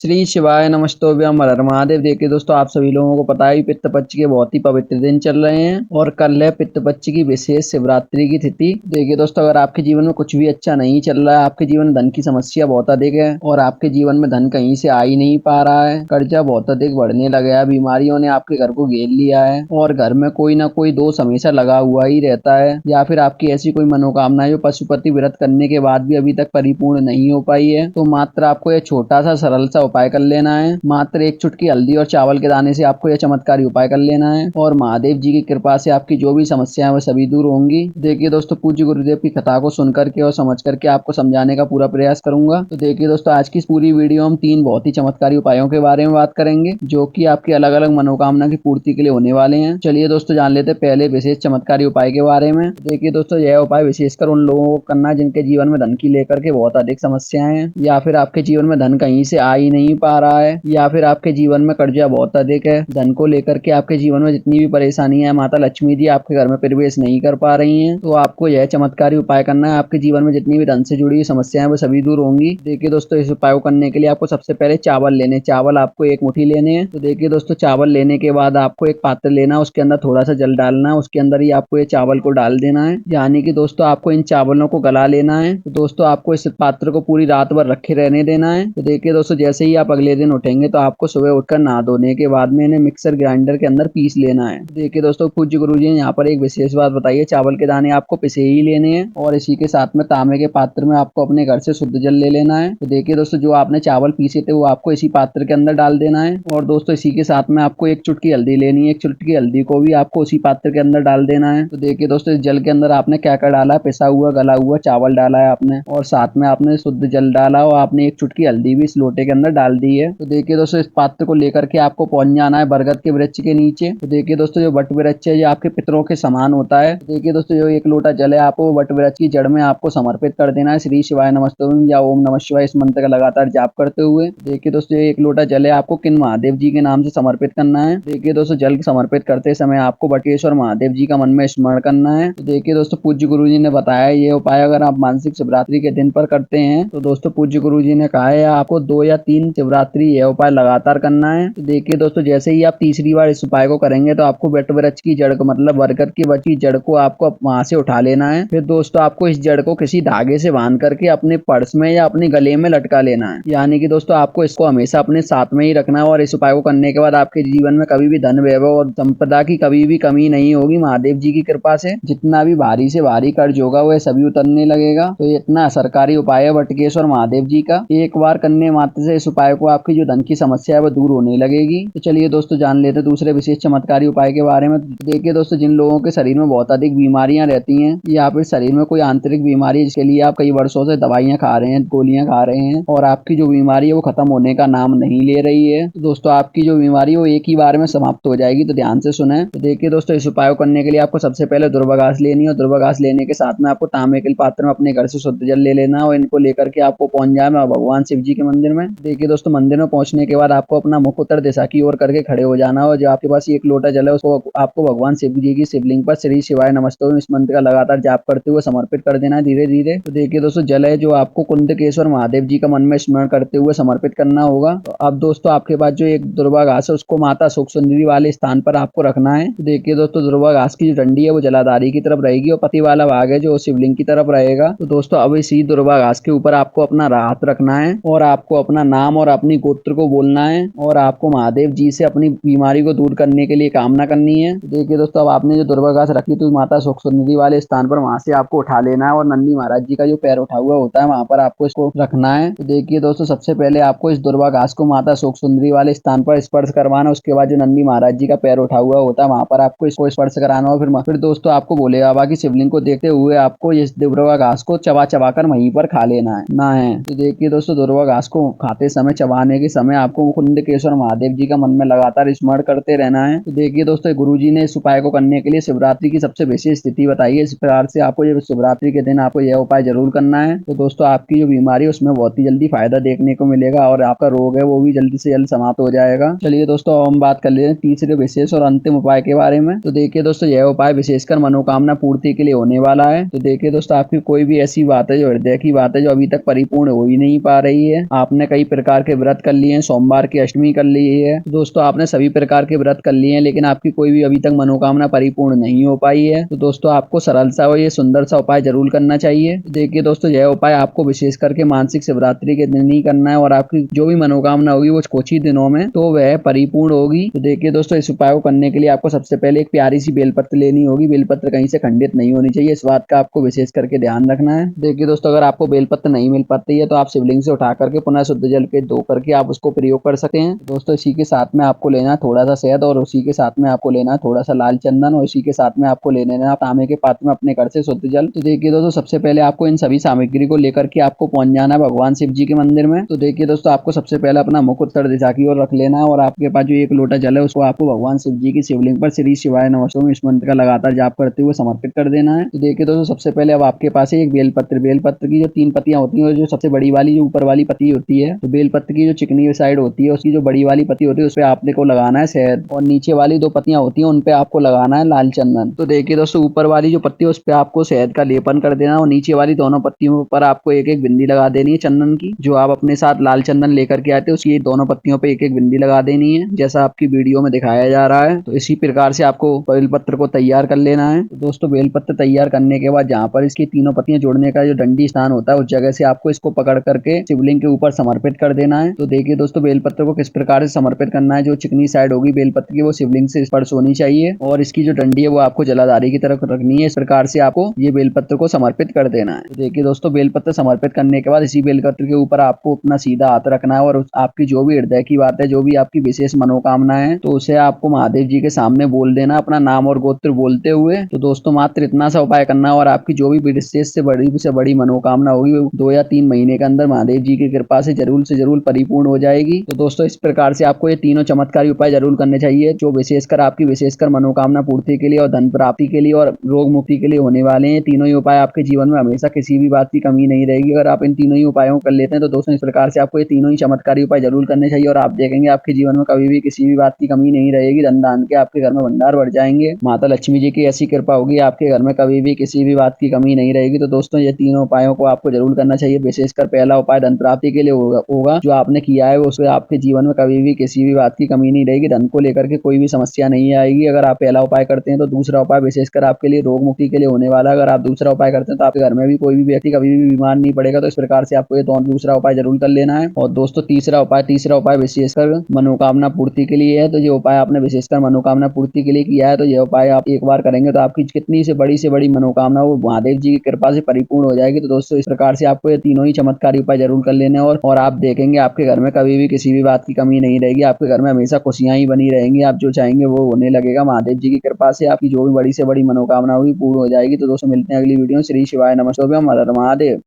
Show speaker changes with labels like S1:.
S1: श्री शिवाय नमस्तोभ्यम हर हर महादेव। देखिए दोस्तों, आप सभी लोगों को पता है कि पितृ पक्ष के बहुत ही पवित्र दिन चल रहे हैं और कल है पितृ पक्ष की विशेष शिवरात्रि की तिथि। देखिए दोस्तों, अगर आपके जीवन में कुछ भी अच्छा नहीं चल रहा है, आपके जीवन में धन की समस्या बहुत अधिक है और आपके जीवन में धन कहीं से आ ही नहीं पा रहा है, कर्जा बहुत अधिक बढ़ने लगा है, बीमारियों ने आपके घर को घेर लिया है और घर में कोई ना कोई दोष हमेशा लगा हुआ ही रहता है, या फिर आपकी ऐसी कोई मनोकामना है जो पशुपति व्रत करने के बाद भी अभी तक परिपूर्ण नहीं हो पाई है, तो मात्र आपको यह छोटा सा सरल सा उपाय कर लेना है। मात्र एक चुटकी हल्दी और चावल के दाने से आपको यह चमत्कारी उपाय कर लेना है और महादेव जी की कृपा से आपकी जो भी समस्याएं वो सभी दूर होंगी। देखिए दोस्तों, पूज्य गुरुदेव की कथा को सुन करके और समझ करके आपको समझाने का पूरा प्रयास करूंगा। तो देखिए दोस्तों, आज की इस पूरी वीडियो हम 3 बहुत ही चमत्कारी उपायों के बारे में बात करेंगे जो कि आपकी अलग अलग मनोकामना की पूर्ति के लिए होने वाले हैं। चलिए दोस्तों, जान लेते पहले विशेष चमत्कारी उपाय के बारे में। देखिए दोस्तों, यह उपाय विशेषकर उन लोगों को करना जिनके जीवन में धन की लेकर के बहुत अधिक समस्याएं हैं, या फिर आपके जीवन में धन कहीं से आ ही नहीं पा रहा है, या फिर आपके जीवन में कर्जा बहुत अधिक है। धन को लेकर के आपके जीवन में जितनी भी परेशानी है, माता लक्ष्मी जी आपके घर में प्रवेश नहीं कर पा रही हैं, तो आपको यह चमत्कारी उपाय करना है। आपके जीवन में जितनी भी धन से जुड़ी हुई समस्याएं वो सभी दूर होंगी। देखिए दोस्तों, इस उपाय को करने के लिए आपको सबसे पहले चावल लेने, चावल आपको 1 मुट्ठी लेने हैं। तो देखिए दोस्तों, चावल लेने के बाद आपको एक पात्र लेना, उसके अंदर थोड़ा सा जल डालना है, उसके अंदर ही आपको ये चावल को डाल देना है, यानी कि दोस्तों आपको इन चावलों को गला लेना है। तो दोस्तों आपको इस पात्र को पूरी रात भर रखे रहने देना है। तो देखिए दोस्तों, जैसे ही आप अगले दिन उठेंगे तो आपको सुबह उठकर नहा धोने के बाद में इन्हें मिक्सर ग्राइंडर के अंदर पीस लेना है। देखिए दोस्तों, पूज्य गुरुजी ने यहाँ पर एक विशेष बात बताई है, चावल के दाने आपको पिसे ही लेने हैं और इसी के साथ में तांबे के पात्र में आपको अपने घर से शुद्ध जल ले लेना है। तो देखिए दोस्तों, जो आपने चावल पीसे थे वो आपको इसी पात्र के अंदर डाल देना है और दोस्तों इसी के साथ में आपको 1 चुटकी हल्दी लेनी है, 1 चुटकी हल्दी को भी आपको उसी पात्र के अंदर डाल देना है। तो देखिए दोस्तों, इस जल के अंदर आपने क्या क्या डाला है, पिसा हुआ गला हुआ चावल डाला है आपने और साथ में आपने शुद्ध जल डाला और आपने 1 चुटकी हल्दी भी इस लोटे के अंदर डाल दी है। तो देखिए दोस्तों, इस पात्र को लेकर के आपको पहुंच जाना है बरगद के वृक्ष के नीचे। तो देखिए दोस्तों, जो वट वृक्ष है ये आपके पितरों के समान होता है। तो देखिए दोस्तों, जो 1 लोटा जल है आपको वट वृक्ष की जड़ में आपको समर्पित कर देना है, श्री शिवाय नमस्तुभ्यम या ओम नमः शिवाय इस मंत्र का लगातार जाप करते हुए। देखिए दोस्तों, 1 लोटा जल है आपको किन महादेव जी के नाम से समर्पित करना है। देखिए दोस्तों, जल समर्पित करते समय आपको बटेश्वर महादेव जी का मन में स्मरण करना है। तो देखिए दोस्तों, पूज्य गुरु जी ने बताया ये उपाय अगर आप मानसिक शिवरात्रि के दिन पर करते हैं तो दोस्तों पूज्य गुरु जी ने कहा है आपको 2 या 3 शिवरात्रि यह उपाय लगातार करना है। तो देखिए दोस्तों, जैसे ही आप तीसरी बार इस उपाय को करेंगे तो आपको वट वृक्ष की जड़ को मतलब बरगद की वट की जड़ को आपको वहां से उठा लेना है। फिर दोस्तों आपको इस जड़ को किसी धागे से बांध करके अपने पर्स में या अपने गले में लटका लेना है, यानी कि दोस्तों आपको इसको हमेशा अपने साथ में ही रखना है और इस उपाय को करने के बाद आपके जीवन में कभी भी धन वैभव और संपदा की कभी भी कमी नहीं होगी। महादेव जी की कृपा से जितना भी भारी से भारी कर्ज होगा वह सभी उतरने लगेगा। तो ये इतना सरकारी उपाय है वटकेश्वर महादेव जी का, एक बार करने मात्र से इस उपाय को आपकी जो धन की समस्या है वो दूर होने लगेगी। तो चलिए दोस्तों, जान लेते दूसरे विशेष चमत्कारी उपाय के बारे में। देखिए दोस्तों, जिन लोगों के शरीर में बहुत अधिक बीमारियां रहती हैं या फिर शरीर में कोई आंतरिक बीमारी है जिसके लिए आप कई वर्षों से दवाइयां खा रहे हैं, गोलियां खा रहे हैं और आपकी जो बीमारी है वो खत्म होने का नाम नहीं ले रही है, तो दोस्तों आपकी जो बीमारी है वो एक ही बार में समाप्त हो जाएगी। तो ध्यान से सुने। तो देखिए दोस्तों, इस उपाय को करने के लिए आपको सबसे पहले दुर्वा घास लेनी है और दुर्वा घास लेने के साथ में आपको तांबे के पात्र में अपने घर से शुद्ध जल ले लेना और इनको लेकर के आपको पहुंच जाए भगवान शिव जी के मंदिर में। देखिए दोस्तों, मंदिर में पहुंचने के बाद आपको अपना मुख उत्तर दिशा की ओर करके खड़े हो जाना और जो आपके पास 1 लोटा जल है उसको आपको भगवान शिव जी की शिवलिंग पर श्री शिवाय नमस्तुभ्यम इस मंत्र का लगातार जाप करते हुए समर्पित कर देना है धीरे धीरे। तो देखिए दोस्तों, जल है जो आपको कुंदकेश्वर महादेव जी का मन में स्मरण करते हुए समर्पित करना होगा। तो अब दोस्तों आपके पास जो एक दुर्वा घास है उसको माता सुख सुंदरी वाले स्थान पर आपको रखना है। तो देखिए दोस्तों, दुर्वा घास की जो डंडी है वो जलाधारी की तरफ रहेगी और पति वाला भाग है जो शिवलिंग की तरफ रहेगा। तो दोस्तों अब इसी दुर्वा घास के ऊपर आपको अपना हाथ रखना है और आपको अपना नाम और अपनी गोत्र को बोलना है और आपको महादेव जी से अपनी बीमारी को दूर करने के लिए कामना करनी है। तो देखिए दोस्तों, अब आपने जो दुर्वा घास रखी तो माता सुख सुंदरी वाले स्थान पर वहां से आपको उठा लेना है और नंदी महाराज जी का जो पैर उठा हुआ होता है वहां पर आपको इसको रखना है। तो देखिए दोस्तों, सबसे पहले आपको इस दुर्वा घास को माता सुख सुंदरी वाले स्थान पर स्पर्श करवाना, उसके बाद जो नंदी महाराज जी का पैर उठा हुआ होता है वहां पर आपको इसको स्पर्श कराना और फिर दोस्तों आपको भोले बाबा की शिवलिंग को देखते हुए आपको इस दुर्वा घास को चबा चबा कर वहीं पर खा लेना है ना है। तो देखिए दोस्तों, दुर्वा घास को खाते समय चबाने के समय आपको कुंदकेश्वर महादेव जी का मन में लगातार स्मरण करते रहना है। तो देखिए दोस्तों, गुरु जी ने इस उपाय को करने के लिए शिवरात्रि की सबसे विशेष स्थिति बताई है, इस प्रकार से आपको ये शिवरात्रि के दिन आपको यह उपाय जरूर करना है। तो दोस्तों आपकी जो बीमारी है उसमें बहुत ही जल्दी फायदा देखने को मिलेगा और आपका रोग है वो भी जल्दी से जल्द समाप्त हो जाएगा। चलिए दोस्तों, हम बात कर लेते हैं तीसरे विशेष और अंतिम उपाय के बारे में। तो देखिए दोस्तों, यह उपाय विशेषकर मनोकामना पूर्ति के लिए होने वाला है। तो देखिए दोस्तों, आपकी कोई भी ऐसी बात है जो हृदय की बात है जो अभी तक परिपूर्ण हो ही नहीं पा रही है, आपने कई प्रकार प्रकार के व्रत कर लिए हैं, सोमवार की अष्टमी कर ली है, तो दोस्तों आपने सभी प्रकार के व्रत कर लिए हैं लेकिन आपकी कोई भी अभी तक मनोकामना परिपूर्ण नहीं हो पाई है, तो दोस्तों आपको सरल सा और ये सुंदर सा उपाय जरूर करना चाहिए। तो देखिए दोस्तों, यह उपाय आपको विशेष करके मानसिक शिवरात्रि के दिन ही करना है और आपकी जो भी मनोकामना होगी वो कुछ ही दिनों में तो वह परिपूर्ण होगी। तो देखिए दोस्तों, इस उपाय को करने के लिए आपको सबसे पहले एक प्यारी सी बेलपत्र लेनी होगी। बेलपत्र कहीं से खंडित नहीं होनी चाहिए, इस बात का आपको विशेष करके ध्यान रखना है। देखिए दोस्तों, अगर आपको बेलपत्र नहीं मिल पाती है तो आप शिवलिंग से उठा करके पुनः शुद्ध जल के धो करके आप उसको प्रयोग कर सकते हैं। दोस्तों इसी के साथ में आपको लेना है थोड़ा सा शहद और उसी के साथ में आपको लेना है थोड़ा सा लाल चंदन और इसी के साथ में आपको ले लेना है तांबे के पात्र में अपने घर से शुद्ध जल। तो देखिए दोस्तों, सबसे पहले आपको इन सभी सामग्री को लेकर के आपको पहुंच जाना है भगवान शिव जी के मंदिर में। तो देखिए दोस्तों, आपको सबसे पहले अपना मुख उत्तर दिशा की ओर रख लेना है और आपके पास जो एक लोटा जल है उसको आपको भगवान शिव जी की शिवलिंग पर श्री शिवाय नमः इस मंत्र का लगातार जाप करते हुए समर्पित कर देना है। तो देखिए दोस्तों, सबसे पहले अब आपके पास है एक बेलपत्र की जो 3 पत्तियां होती है, जो सबसे बड़ी वाली जो ऊपर वाली पत्ती होती है, तो बेलपत्र की जो चिकनी साइड होती है उसकी जो बड़ी वाली पत्ती होती है उस पे आपने को लगाना है शहद और नीचे वाली 2 पत्तियां होती है उन पे आपको लगाना है लाल चंदन। तो देखिए दोस्तों, ऊपर वाली जो पत्ती है उस पे आपको शहद का लेपन कर देना और नीचे वाली दोनों पत्तियों पर आपको एक एक बिंदी लगा देनी है चंदन की। जो आप अपने साथ लाल चंदन लेकर के आते हैं उसकी दोनों पत्तियों पे एक एक बिंदी लगा देनी है, जैसा आपकी वीडियो में दिखाया जा रहा है। तो इसी प्रकार से आपको बेलपत्र को तैयार कर लेना है। तो दोस्तों, बेलपत्र तैयार करने के बाद जहाँ पर इसकी तीनों पत्तियां जोड़ने का जो डंडी स्थान होता है उस जगह से आपको इसको पकड़ करके शिवलिंग के ऊपर समर्पित कर देना है। तो देखिए दोस्तों, बेलपत्र को किस प्रकार से समर्पित करना है, जो चिकनी साइड होगी बेलपत्र की वो शिवलिंग से स्पर्श होनी चाहिए और इसकी जो डंडी है वो आपको जलाधारी की तरफ रखनी है। इस प्रकार से आपको ये बेलपत्र को समर्पित कर देना है। तो देखिए दोस्तों, बेलपत्र समर्पित करने के बाद इसी बेलपत्र के ऊपर आपको अपना सीधा हाथ रखना है और आपकी जो भी हृदय की बात है, जो भी आपकी विशेष मनोकामना है, तो उसे आपको महादेव जी के सामने बोल देना अपना नाम और गोत्र बोलते हुए। तो दोस्तों, मात्र इतना सा उपाय करना और आपकी जो भी विशेष से बड़ी मनोकामना होगी वो 2 या 3 महीने के अंदर महादेव जी की कृपा से जरूर परिपूर्ण हो जाएगी। तो दोस्तों, इस प्रकार से आपको ये तीनों चमत्कारी उपाय जरूर करने चाहिए जो विशेषकर मनोकामना पूर्ति के लिए और धन प्राप्ति के लिए और रोग मुक्ति के लिए होने वाले हैं। तीनों ही उपाय आपके जीवन में हमेशा किसी भी बात की कमी नहीं रहेगी। अगर आप इन तीनों ही उपायों को कर लेते हैं तो दोस्तों, इस प्रकार से आपको ये तीनों ही चमत्कारी उपाय जरूर करने चाहिए और आप देखेंगे आपके जीवन में कभी भी किसी भी बात की कमी नहीं रहेगी। धन दान के आपके घर में भंडार बढ़ जाएंगे। माता लक्ष्मी जी की ऐसी कृपा होगी आपके घर में कभी भी किसी भी बात की कमी नहीं रहेगी। तो दोस्तों, ये तीनों उपायों को आपको जरूर करना चाहिए। विशेषकर पहला उपाय धन प्राप्ति के लिए होगा जो आपने किया है उससे आपके जीवन में कभी भी किसी भी बात की कमी नहीं रहेगी। धन को लेकर के कोई भी समस्या नहीं आएगी अगर आप पहला उपाय करते हैं। तो दूसरा उपाय विशेषकर आपके लिए रोग मुक्ति के लिए होने वाला है। अगर आप दूसरा उपाय करते हैं तो आपके घर में भी कोई भी व्यक्ति कभी भी बीमार नहीं पड़ेगा। तो इस प्रकार से आपको ये दूसरा उपाय जरूर कर लेना है। और दोस्तों, तीसरा उपाय विशेषकर मनोकामना पूर्ति के लिए है। तो ये उपाय आपने विशेषकर मनोकामना पूर्ति के लिए किया है तो ये उपाय आप एक बार करेंगे तो आपकी कितनी से बड़ी मनोकामना वो महादेव जी की कृपा से परिपूर्ण हो जाएगी। तो दोस्तों, इस प्रकार से आपको ये तीनों ही चमत्कारी उपाय जरूर कर लेने और आप देखेंगे आपके घर में कभी भी किसी भी बात की कमी नहीं रहेगी। आपके घर में हमेशा खुशियां ही बनी रहेंगी। आप जो चाहेंगे वो होने लगेगा। महादेव जी की कृपा से आपकी जो भी बड़ी से बड़ी मनोकामना होगी पूर्ण हो जाएगी। तो दोस्तों, मिलते हैं अगली वीडियो में। श्री शिवाय नमः। हर हर महादेव।